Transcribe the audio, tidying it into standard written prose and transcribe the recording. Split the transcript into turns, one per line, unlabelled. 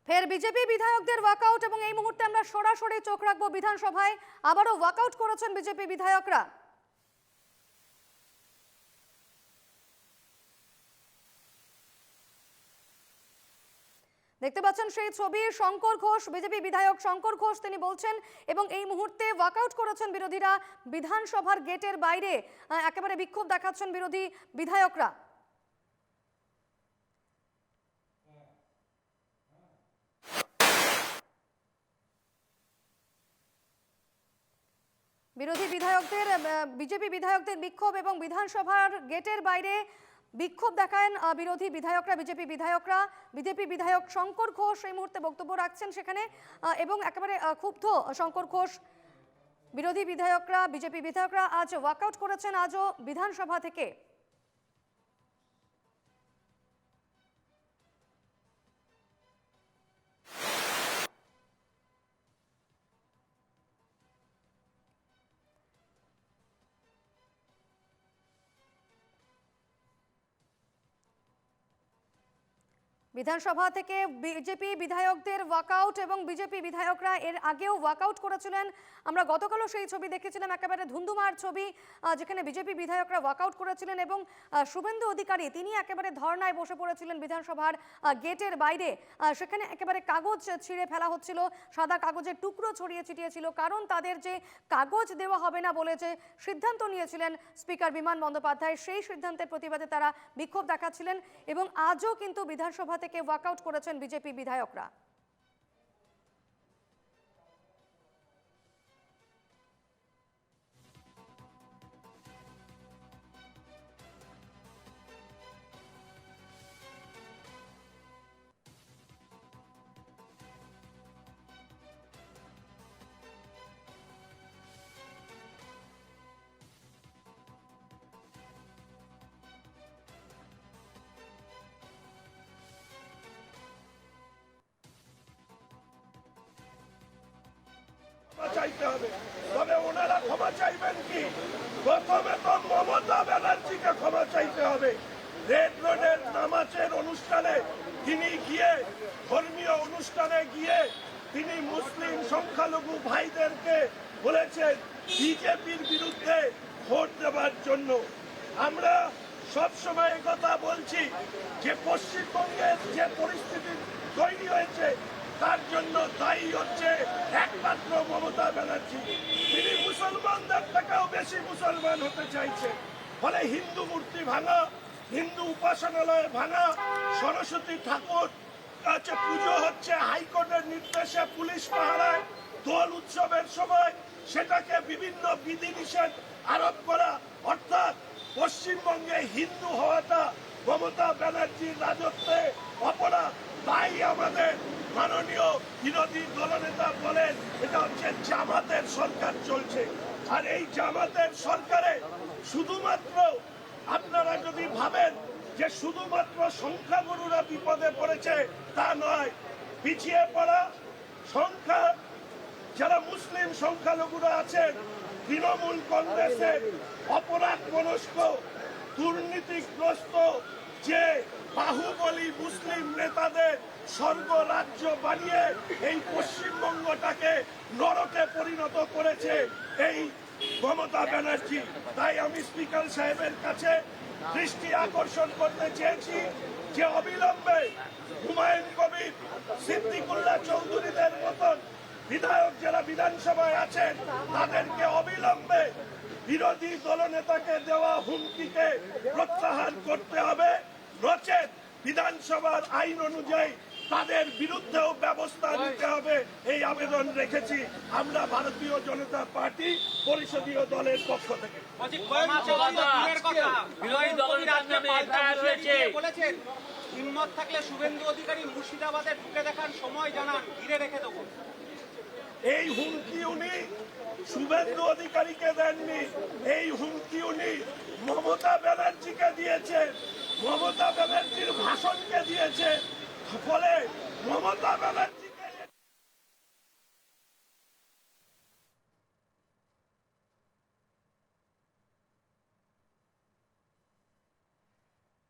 ফের বিজেপি বিধায়কদের ওয়াকআউট এবং এই মুহূর্তে আমরা সরাসরি চোখ রাখবো বিধানসভায়। আবারও ওয়াকআউট করেছেন বিজেপি বিধায়করা। দেখতে পাচ্ছেন সেই ছবি, শঙ্কর ঘোষ, বিজেপি বিধায়ক শঙ্কর ঘোষ তিনি বলছেন, এবং এই মুহূর্তে ওয়াকআউট করেছেন বিরোধীরা বিধানসভার গেটের বাইরে। একেবারে বিক্ষোভ দেখাচ্ছেন বিরোধী বিধায়করা। বিজেপি বিধায়কদের বিক্ষোভ এবং বিধানসভার গেটের বাইরে বিক্ষোভ দেখান বিরোধী বিধায়করা। বিজেপি বিধায়ক শঙ্কর ঘোষ এই মুহূর্তে বক্তব্য রাখছেন সেখানে, এবং একেবারে ক্ষুব্ধ শঙ্কর ঘোষ। বিজেপি বিধায়করা আজ ওয়াকআউট করেছেন আজও বিধানসভা থেকে। বিধানসভা থেকে বিজেপি বিধায়কদের ওয়াকআউট, এবং বিজেপি বিধায়করা এর আগেও ওয়াকআউট করেছিলেন। আমরা গতকালও সেই ছবি দেখেছিলাম, একেবারে ধুন্ধুমার ছবি, যেখানে বিজেপি বিধায়করা ওয়াকআউট করেছিলেন এবং শুভেন্দু অধিকারী তিনি একেবারে ধর্নায় বসে পড়েছিলেন বিধানসভার গেটের বাইরে। সেখানে একেবারে কাগজ ছিঁড়ে ফেলা হচ্ছিল, সাদা কাগজের টুকরো ছড়িয়ে ছিটিয়েছিল, কারণ তাদের যে কাগজ দেওয়া হবে না বলে যে সিদ্ধান্ত নিয়েছিলেন স্পিকার বিমান বন্দ্যোপাধ্যায়, সেই সিদ্ধান্তের প্রতিবাদে তারা বিক্ষোভ দেখাচ্ছিলেন। এবং আজও কিন্তু বিধানসভা থেকে ওয়াকআউট করেছেন বিজেপি বিধায়করা।
চাইতে হবে, তবে ওনারা ক্ষমা চাইবেন কি? প্রথমে তো মমতা ব্যানার্জিকে ক্ষমা চাইতে হবে। রেড রোডের নামাজের অনুষ্ঠানে তিনি গিয়ে, ধর্মীয় অনুষ্ঠানে গিয়ে তিনি মুসলিম সংখ্যালঘু ভাইদেরকে বলেছেন বিজেপির বিরুদ্ধে ভোট দেওয়ার জন্য। আমরা সবসময় কথা বলছি যে পশ্চিমবঙ্গের যে পরিস্থিতি তৈরি হয়েছে তার জন্য দায়ী হচ্ছে একমাত্র মমতা ব্যানার্জি। তিনি মুসলমানদের থেকেও বেশি মুসলমান হতে চাইছে, ফলে হিন্দু মূর্তি ভাঙা, হিন্দু উপাসনালয় ভাঙা, সরস্বতী ঠাকুর কাছে পুজো হচ্ছে হাইকোর্টের নির্দেশে পুলিশ পাহারায়, দোল উৎসবের সময় সেটাকে বিভিন্ন বিধিনিষেধ আরোপ করা, অর্থাৎ পশ্চিমবঙ্গে হিন্দু হওয়াটা মমতা ব্যানার্জির রাজত্বে অপরাধ। তাই আমাদের মাননীয় বিরোধী দলনেতা বলেন এটা হচ্ছে জামাতের সরকার চলছে। আর এই জামাতের সরকারে শুধুমাত্র আপনারা যদি ভাবেন যে শুধুমাত্র সংখ্যাগুরুরা বিপদে পড়েছে, তা নয়। পিছিয়ে পড়া সংখ্যা যারা মুসলিম সংখ্যালঘুরা আছেন, তৃণমূল কংগ্রেসের অপরাধ মনস্ক, দুর্নীতিগ্রস্ত যে বাহুবলী মুসলিম নেতাদের স্বর্গরাজ্য বানিয়ে এই পশ্চিমবঙ্গটাকে নরকে পরিণত করেছে এই মমতা ব্যানার্জি। তাই আমি স্পিকার সাহেবের কাছে দৃষ্টি আকর্ষণ করতে চেয়েছি যে অবিলম্বে হুমায়ুন কবির, সিদ্দিকুল্লাহ চৌধুরীদের মতন বিধায়ক যারা বিধানসভায় আছেন তাদেরকে অবিলম্বে বিরোধী দলনেতাকে দেওয়া হুমকিকে প্রত্যাহার করতে হবে, নচেত বিধানসভার আইন অনুযায়ী তাদের বিরুদ্ধেও ব্যবস্থা নিতে হবে। এই আবেদন রেখেছি আমরা ভারতীয় জনতা পার্টি পরিষদীয় দলের পক্ষ থেকে।
হিম্মত থাকলে শুভেন্দু অধিকারী মুর্শিদাবাদে ঢুকে দেখার সময় জানান, ঘিরে রেখে দেবো।
এই হুমকি উনি শুভেন্দু অধিকারীকে দেননি, এই হুমকি উনি মমতা ব্যানার্জিকে দিয়েছেন, মমতা ব্যানার্জির ভাষণকে দিয়েছে। ফলে মমতা ব্যানার্জি